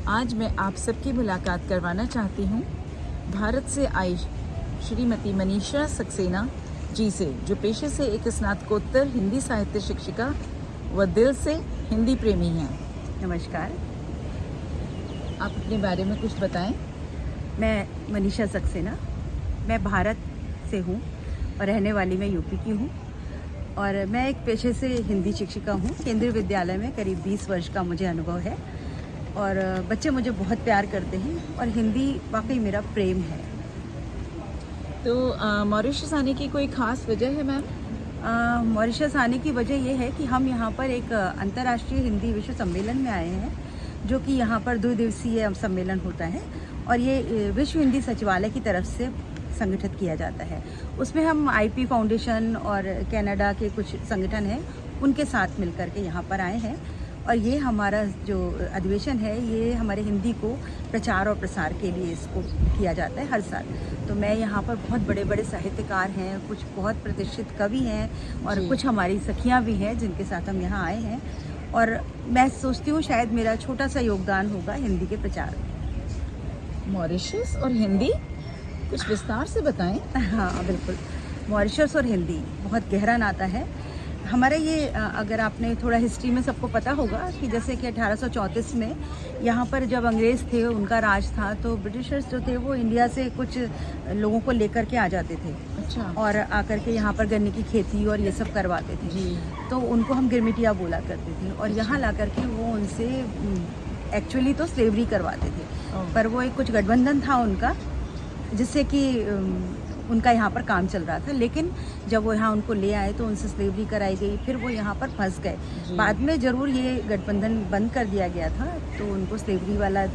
आज मैं आप सबकी मुलाकात करवाना चाहती हूँ भारत से आई श्रीमती मनीषा सक्सेना जी से, जो पेशे से एक स्नातकोत्तर हिंदी साहित्य शिक्षिका व दिल से हिंदी प्रेमी हैं। नमस्कार, आप अपने बारे में कुछ बताएं। मैं मनीषा सक्सेना, मैं भारत से हूँ और रहने वाली मैं यूपी की हूँ और मैं एक पेशे से हिंदी शिक्षिका हूँ। केंद्रीय विद्यालय में करीब 20 वर्ष का मुझे अनुभव है और बच्चे मुझे बहुत प्यार करते हैं और हिंदी वाकई मेरा प्रेम है। तो मॉरिशस आने की कोई ख़ास वजह है मैम? मॉरिशस आने की वजह ये है कि हम यहाँ पर एक अंतर्राष्ट्रीय हिंदी विश्व सम्मेलन में आए हैं, जो कि यहाँ पर 2 दिवसीय सम्मेलन होता है और ये विश्व हिंदी सचिवालय की तरफ से संगठित किया जाता है। उसमें हम आईपी फाउंडेशन और कनाडा के कुछ संगठन हैं, उनके साथ मिलकर के यहाँ पर आए हैं और ये हमारा जो अधिवेशन है ये हमारे हिंदी को प्रचार और प्रसार के लिए इसको किया जाता है हर साल। तो मैं यहाँ पर बहुत बड़े बड़े साहित्यकार हैं, कुछ बहुत प्रतिष्ठित कवि हैं और कुछ हमारी सखियाँ भी हैं जिनके साथ हम यहाँ आए हैं और मैं सोचती हूँ शायद मेरा छोटा सा योगदान होगा हिंदी के प्रचार में। मॉरिशस और हिंदी कुछ विस्तार से बताएं। हाँ बिल्कुल, मॉरिशस और हिंदी बहुत गहरा नाता है हमारा। ये अगर आपने थोड़ा हिस्ट्री में सबको पता होगा कि जैसे कि 1834 में यहाँ पर जब अंग्रेज़ थे, उनका राज था, तो ब्रिटिशर्स जो थे वो इंडिया से कुछ लोगों को लेकर के आ जाते थे। अच्छा। और आकर के यहाँ पर गन्ने की खेती और ये सब करवाते थे जी। तो उनको हम गिरमिटिया बोला करते थे और यहाँ ला करके वो उनसे एक्चुअली तो स्लेवरी करवाते थे, पर वो एक कुछ गठबंधन था उनका जिससे कि उनका यहाँ पर काम चल रहा था। लेकिन जब वो यहाँ उनको ले आए तो उनसे स्लेवरी कराई गई, फिर वो यहाँ पर फंस गए। बाद में ज़रूर ये गठबंधन बंद कर दिया गया था, तो उनको स्लेवरी वाला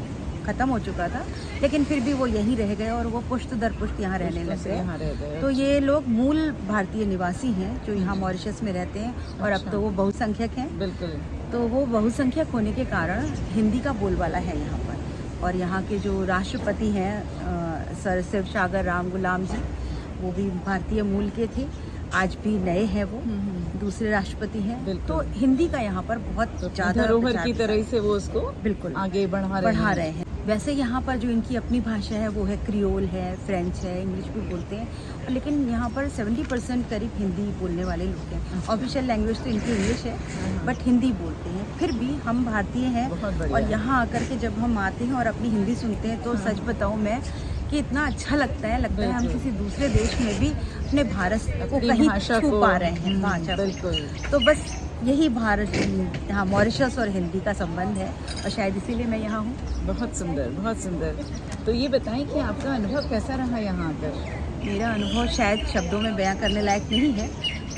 ख़त्म हो चुका था, लेकिन फिर भी वो यहीं रह गए और वो पुश्त दर पुश्त यहाँ रहने लग गए। तो ये लोग मूल भारतीय निवासी हैं जो यहाँ मॉरिशस में रहते हैं और अब तो वो बहुसंख्यक हैं। बिल्कुल। तो वो बहुसंख्यक होने के कारण हिंदी का बोलबाला है यहाँ पर। और यहाँ के जो राष्ट्रपति हैं सर शिवसागर राम गुलाम जी, वो भी भारतीय मूल के थे, आज भी नए हैं वो, दूसरे राष्ट्रपति हैं। तो हिंदी का यहाँ पर बहुत ज़्यादा धरोहर की तरह से वो उसको बिल्कुल आगे बढ़ा रहे हैं। वैसे यहाँ पर जो इनकी अपनी भाषा है वो है क्रियोल है, फ्रेंच है, इंग्लिश भी बोलते हैं, लेकिन यहाँ पर 70% करीब हिंदी बोलने वाले लोग हैं। ऑफिशियल लैंग्वेज तो इनकी इंग्लिश है, बट हिंदी बोलते हैं। फिर भी हम भारतीय हैं और यहाँ आकर के जब हम आते हैं और अपनी हिंदी सुनते हैं तो सच बताऊँ मैं कि इतना अच्छा लगता है हम किसी दूसरे देश में भी अपने भारत को कहीं छू पा रहे हैं भाषा। तो बस यही भारत, हाँ, मॉरिशस और हिंदी का संबंध है और शायद इसीलिए मैं यहाँ हूँ। बहुत सुंदर, बहुत सुंदर। तो ये बताएं कि आपका अनुभव कैसा रहा यहाँ आकर? मेरा अनुभव शायद शब्दों में बयां करने लायक नहीं है,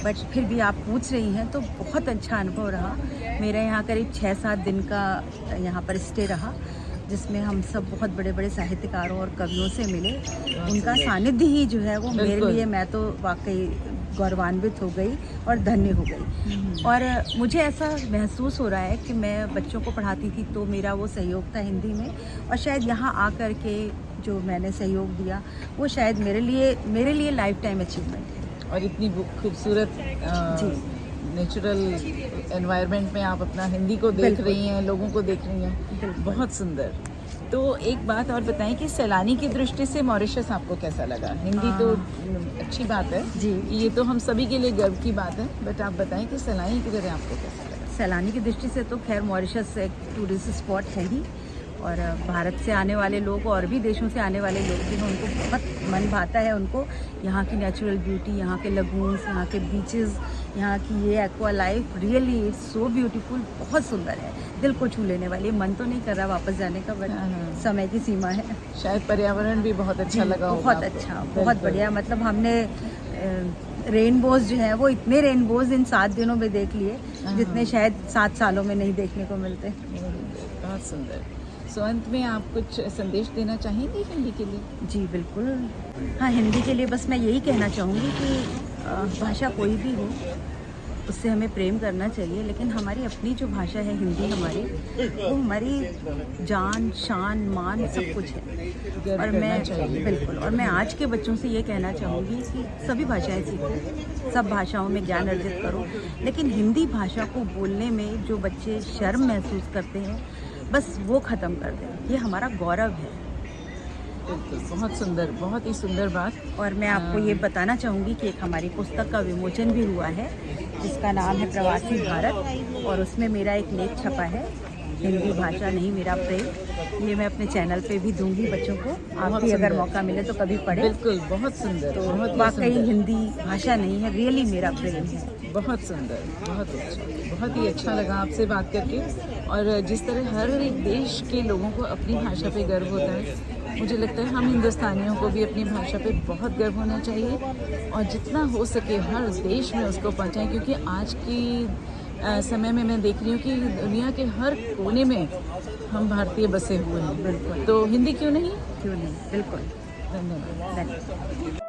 बट फिर भी आप पूछ रही हैं तो बहुत अच्छा अनुभव रहा मेरा। यहाँ करीब 6-7 दिन का यहाँ पर स्टे रहा, जिसमें हम सब बहुत बड़े बड़े साहित्यकारों और कवियों से मिले। उनका सानिध्य ही जो है वो मेरे लिए, मैं तो वाकई गौरवान्वित हो गई और धन्य हो गई। और मुझे ऐसा महसूस हो रहा है कि मैं बच्चों को पढ़ाती थी तो मेरा वो सहयोग था हिंदी में, और शायद यहाँ आकर के जो मैंने सहयोग दिया वो शायद मेरे लिए लाइफ टाइम अचीवमेंट है। और इतनी खूबसूरत नेचुरल एनवायरनमेंट में आप अपना हिंदी को देख रही हैं, लोगों को देख रही हैं, बहुत सुंदर। तो एक बात और बताएं कि सैलानी की दृष्टि से मॉरिशस आपको कैसा लगा? हिंदी तो अच्छी बात है जी, ये तो हम सभी के लिए गर्व की बात है, बट आप बताएं कि सैलानी की तरह आपको कैसा लगा? सैलानी की दृष्टि से तो खैर मॉरिशस एक टूरिस्ट स्पॉट है ही, और भारत से आने वाले लोग और भी देशों से आने वाले लोग भी हैं, उनको बहुत मन भाता है उनको यहाँ की नेचुरल ब्यूटी, यहाँ के लगून्स, यहाँ के बीचेस, यहाँ की ये aqua life, really it's so beautiful, बहुत सुंदर है, दिल को छू लेने वाली। मन तो नहीं कर रहा वापस जाने का, बट समय की सीमा है। शायद पर्यावरण भी बहुत अच्छा लगा होगा। बहुत अच्छा, बहुत बढ़िया। मतलब हमने रेनबोज जो है वो इतने रेनबोज इन 7 दिनों में देख लिए जितने शायद 7 सालों में नहीं देखने को मिलते। बहुत सुंदर। सो अंत में आप कुछ संदेश देना चाहेंगे हिंदी के लिए? जी बिल्कुल, हाँ, हिंदी के लिए बस मैं यही कहना चाहूँगी कि भाषा कोई भी हो उससे हमें प्रेम करना चाहिए, लेकिन हमारी अपनी जो भाषा है हिंदी हमारी, वो हमारी जान, शान, मान सब कुछ है। और मैं बिल्कुल, और मैं आज के बच्चों से ये कहना चाहूँगी कि सभी भाषाएं सीखो, सब भाषाओं में ज्ञान अर्जित करो, लेकिन हिंदी भाषा को बोलने में जो बच्चे शर्म महसूस करते हैं बस वो ख़त्म कर दें। ये हमारा गौरव है। बिल्कुल, बहुत सुंदर, बहुत ही सुंदर बात। और मैं आपको ये बताना चाहूँगी कि एक हमारी पुस्तक का विमोचन भी हुआ है जिसका नाम है प्रवासी भारत, और उसमें मेरा एक लेख छपा है, हिंदी भाषा नहीं मेरा प्रेम। ये मैं अपने चैनल पे भी दूंगी बच्चों को, आप बहुत भी अगर सुंदर। मौका मिले तो कभी पढ़ें। बिल्कुल, बहुत सुंदर, तो बहुत ही वाकई सुंदर। हिंदी भाषा नहीं है, रियली मेरा प्रेम है। बहुत सुंदर, बहुत अच्छा, बहुत ही अच्छा लगा आपसे बात करके। और जिस तरह हर एक देश के लोगों को अपनी भाषा पे गर्व होता है, मुझे लगता है हम हिंदुस्तानियों को भी अपनी भाषा पे बहुत गर्व होना चाहिए और जितना हो सके हर देश में उसको पहुंचाएं, क्योंकि आज की समय में मैं देख रही हूँ कि दुनिया के हर कोने में हम भारतीय बसे हुए हैं। बिल्कुल, तो हिंदी क्यों नहीं? क्यों नहीं, बिल्कुल। धन्यवाद। धन्यवाद।